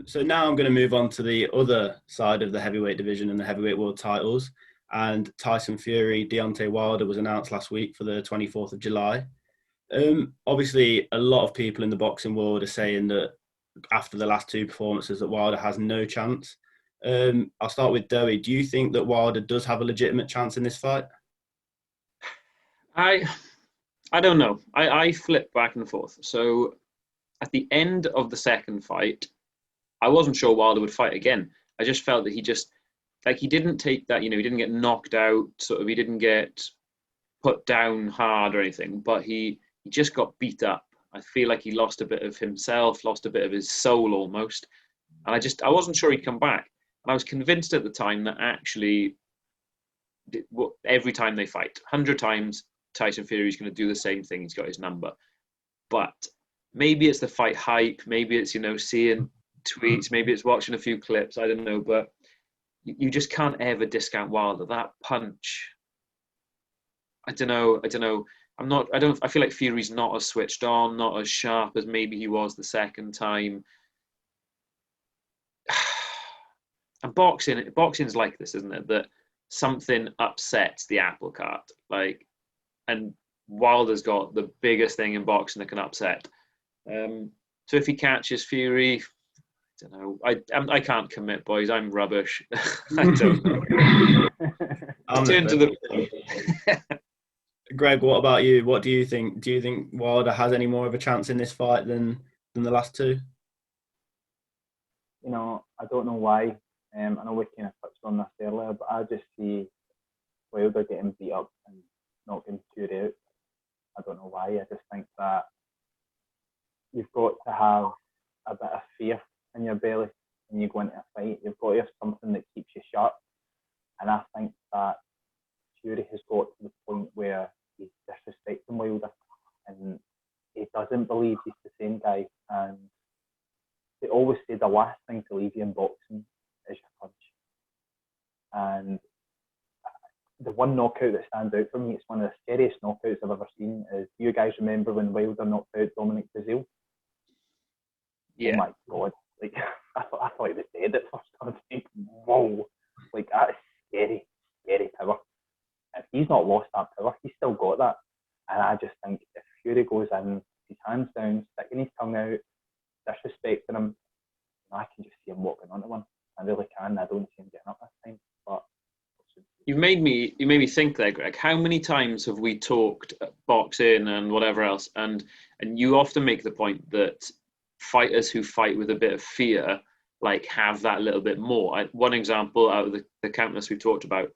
So now I'm going to move on to the other side of the heavyweight division and the heavyweight world titles. And Tyson Fury, Deontay Wilder was announced last week for the 24th of July. Obviously, a lot of people in the boxing world are saying that after the last two performances that Wilder has no chance. I'll start with Doey. Do you think that Wilder does have a legitimate chance in this fight? I don't know. I flip back and forth. So at the end of the second fight, I wasn't sure Wilder would fight again. I just felt that he didn't take that, he didn't get knocked out, sort of, he didn't get put down hard or anything, but he just got beat up. I feel like he lost a bit of himself, lost a bit of his soul almost. And I wasn't sure he'd come back. And I was convinced at the time that actually, every time they fight, 100 times, Tyson Fury's going to do the same thing. He's got his number. But maybe it's the fight hype. Maybe it's, seeing tweets. Maybe it's watching a few clips. I don't know. But you just can't ever discount Wilder. That punch. I don't know. I feel like Fury's not as switched on, not as sharp as maybe he was the second time. And boxing's like this, isn't it? That something upsets the apple cart. And Wilder's got the biggest thing in boxing that can upset. So if he catches Fury, I don't know. I can't commit, boys. I'm rubbish. I don't know. Turn to the. Greg, what about you? What do you think? Do you think Wilder has any more of a chance in this fight than the last two? I don't know why. I know we kind of touched on this earlier, but I just see Wilder getting beat up and knocking Fury out. I don't know why. I just think that you've got to have a bit of fear in your belly when you go into a fight. You've got to have something that keeps you sharp. And I think that Fury has got to the point where he's disrespecting Wilder and he doesn't believe he's the same guy. And they always say the last thing to leave you in boxing is your punch. And the one knockout that stands out for me, it's one of the scariest knockouts I've ever seen, is, do you guys remember when Wilder knocked out Dominic Brazil? Yeah. Oh my God. I thought he was dead at first. I was like, whoa. That is scary, scary power. If he's not lost that power, he's still got that. And I just think if Fury goes in, his hands down, sticking his tongue out, disrespecting him, I can just see him walking onto one. I really can. I don't see him getting up this time. But you made me think there, Greg. How many times have we talked boxing and whatever else, and you often make the point that fighters who fight with a bit of fear have that little bit more. One example out of the countless we've talked about,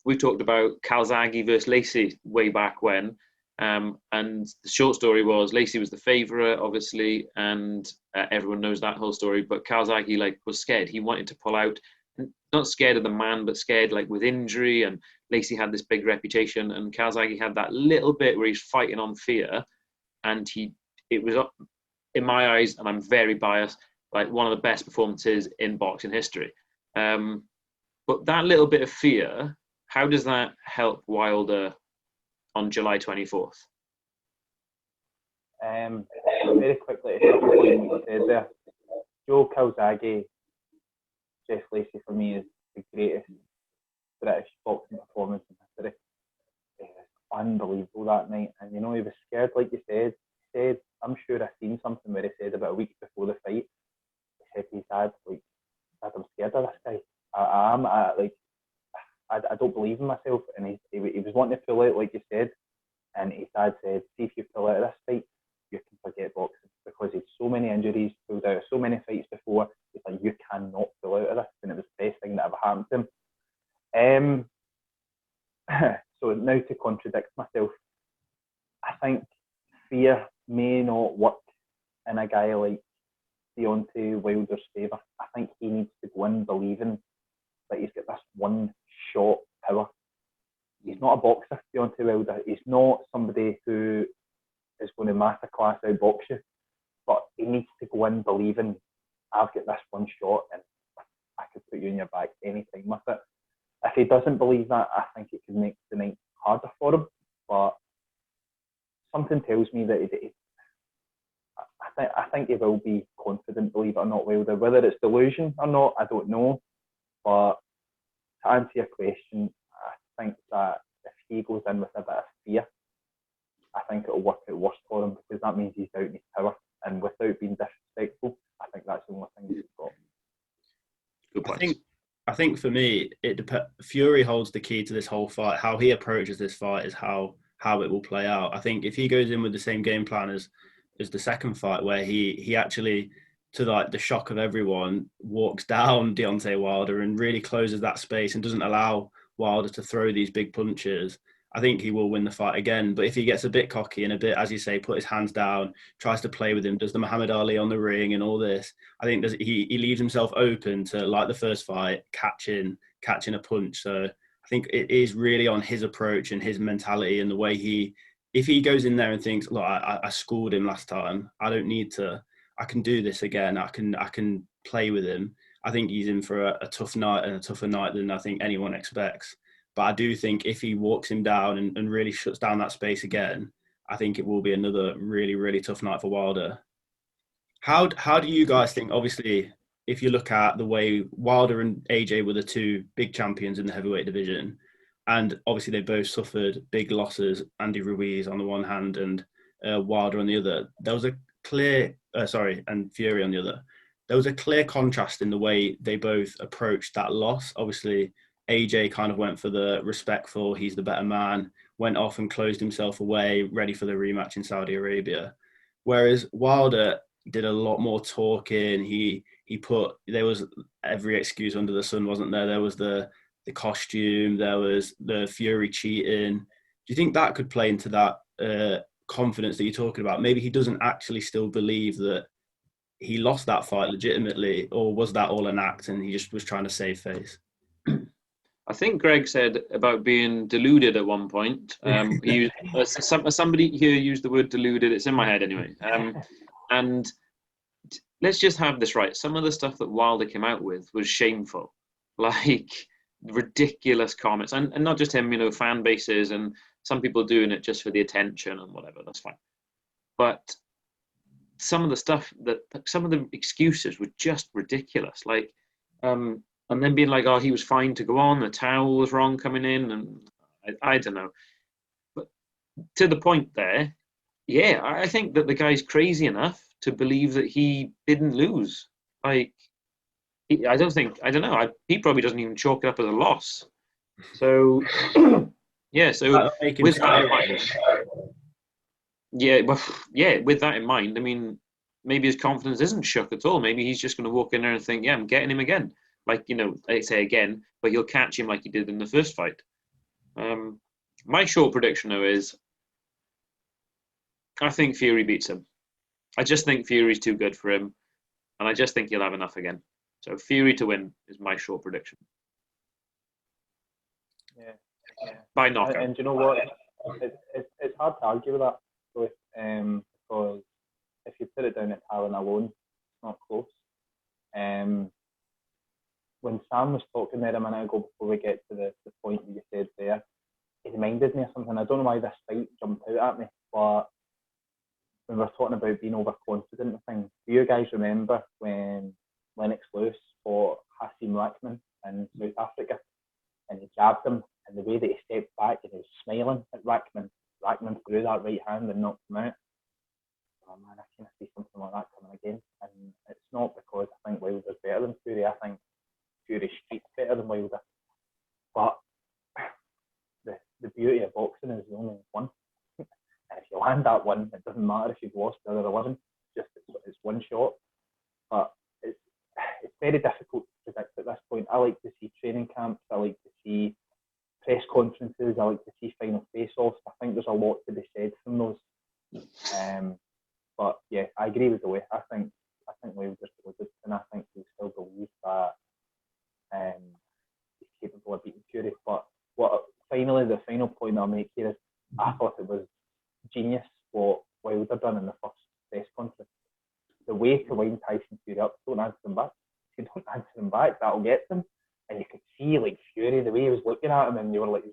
we talked about Calzaghe versus Lacey way back when, and the short story was Lacey was the favourite, obviously, and everyone knows that whole story. But Calzaghe was scared. He wanted to pull out, not scared of the man, but scared with injury. And Lacey had this big reputation, and Calzaghe had that little bit where he's fighting on fear, and it was, in my eyes, and I'm very biased, one of the best performances in boxing history. But that little bit of fear, how does that help Wilder on July 24th? Very quickly, to touch on what you said there, Joe Calzaghe, Jeff Lacey for me is the greatest British boxing performance in history. It was unbelievable that night, and he was scared, like you said. He said, I'm sure I've seen something where he said about a week before the fight, he said to his dad, Dad, I'm scared of this guy. I don't believe in myself, and he was wanting to pull out, like you said, and his dad said, see if you pull out of this fight, you can forget boxing, because he's so many injuries, pulled out of so many fights before. He's like, you cannot pull out of this, and it was the best thing that ever happened to him. So now to contradict myself, I think fear may not work in a guy like Deontay Wilder's favour. I think he needs to go in believing that he's got this one shot power. He's not a boxer, Deontay Wilder. He's not somebody who is going to masterclass outbox you, but he needs to go in believing, I've got this one shot and I could put you in your back any time with it. If he doesn't believe that, I think it could make the night harder for him. But something tells me that I think he will be confident, believe it or not, Wilder. Whether it's delusion or not, I don't know. But to answer your question, I think that if he goes in with a bit of fear, I think it'll work out worse for him, because that means he's doubting his power. And without being disrespectful, I think that's the only thing he's got. Good point. I think for me, Fury holds the key to this whole fight. How he approaches this fight is how it will play out. I think if he goes in with the same game plan as the second fight, where he actually, to like the shock of everyone, walks down Deontay Wilder and really closes that space and doesn't allow Wilder to throw these big punches, I think he will win the fight again. But if he gets a bit cocky and a bit, as you say, put his hands down, tries to play with him, does the Muhammad Ali on the ring and all this, I think he leaves himself open to, like the first fight, catching a punch. So I think it is really on his approach and his mentality and the way if he goes in there and thinks, look, I schooled him last time, I don't need to, I can do this again, I can play with him. I think he's in for a tough night, and a tougher night than I think anyone expects. But I do think if he walks him down and really shuts down that space again, I think it will be another really, really tough night for Wilder. How do you guys think, obviously, if you look at the way Wilder and AJ were the two big champions in the heavyweight division, and obviously they both suffered big losses, Andy Ruiz on the one hand and Wilder on the other, there was a clear, and Fury on the other, there was a clear contrast in the way they both approached that loss. Obviously, AJ kind of went for the respectful, he's the better man, went off and closed himself away, ready for the rematch in Saudi Arabia. Whereas Wilder did a lot more talking. There was every excuse under the sun, wasn't there? There was the costume, there was the Fury cheating. Do you think that could play into that confidence that you're talking about? Maybe he doesn't actually still believe that he lost that fight legitimately, or was that all an act and he just was trying to save face? I think Greg said about being deluded at one point. Somebody here used the word deluded. It's in my head anyway. And let's just have this right. Some of the stuff that Wilder came out with was shameful, like ridiculous comments, and not just him. Fan bases and some people doing it just for the attention and whatever. That's fine. But some of the excuses were just ridiculous. Like, and then being like, oh, he was fine to go on, the towel was wrong coming in, and I don't know. But to the point there, yeah, I think that the guy's crazy enough to believe that he didn't lose. Like, I don't know. He probably doesn't even chalk it up as a loss. So, yeah, so with that in mind, with that in mind, I mean, maybe his confidence isn't shook at all. Maybe he's just going to walk in there and think, yeah, I'm getting him again. Like, I say again, but he'll catch him like he did in the first fight. My short prediction, though, is I think Fury beats him. I just think Fury's too good for him, and I just think he'll have enough again. So Fury to win is my short prediction. Yeah. By knockout. And you know what? It's hard to argue with that, because if you put it down to talent alone, it's not close. When Sam was talking there a minute ago, before we get to the point that you said there, it reminded me of something. I don't know why this fight jumped out at me, but when we're talking about being overconfident and things, do you guys remember when Lennox Lewis fought Hasim Rahman in South Africa, and he jabbed him, and the way that he stepped back and he was smiling at Rahman threw that right hand and knocked him out? Oh man, I can't see something like that coming again. And it's not because I think Wilder's better than Fury. I think Fury's street's better than Wilder. But the beauty of boxing is you only one. And if you land that one, it doesn't matter if you've lost the other 11. It's one shot. But it's very difficult to predict at this point. I like to see training camps. I like to see press conferences. I like to see final face-offs. I think there's a lot to be said from those. But yeah, I agree with Doey. I think Wilder's good, and I think he still believes that he's capable of beating Fury. But the final point I'll make here is I thought it was genius what Wilder done in the first press conference. The way to wind Tyson Fury up, don't answer him back. If you don't answer him back, that'll get them. And you could see like Fury, the way he was looking at him, and they were like,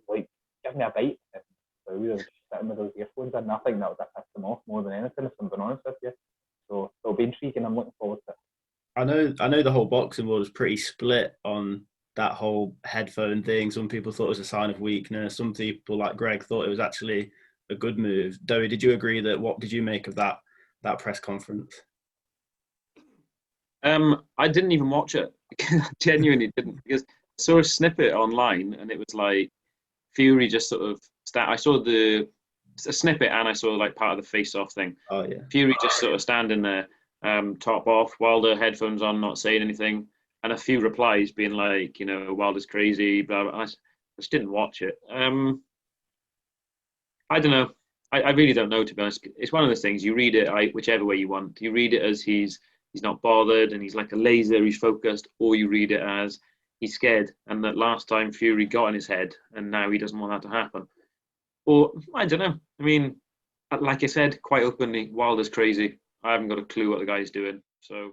give me a bite. And so we were just sitting with those earphones in, and I think that would have pissed him off more than anything, if I'm being honest with you. So week, and I'm looking forward to it. I know the whole boxing world was pretty split on that whole headphone thing. Some people thought it was a sign of weakness. Some people, like Greg, thought it was actually a good move. Doey, did you agree that? What did you make of that press conference? I didn't even watch it. Genuinely didn't, because I saw a snippet online and it was like Fury just sort of I saw a snippet and I saw like part of the face-off thing. Oh yeah, Fury just sort of standing there, top off, Wilder headphones on, not saying anything, and a few replies being like, Wilder's crazy, blah blah. I just didn't watch it. I don't know. I really don't know, to be honest. It's one of those things. You read it whichever way you want. You read it as he's not bothered and he's like a laser, he's focused, or you read it as he's scared and that last time Fury got in his head and now he doesn't want that to happen. Or I don't know. I mean, like I said quite openly, Wilder's crazy. I haven't got a clue what the guy's doing. So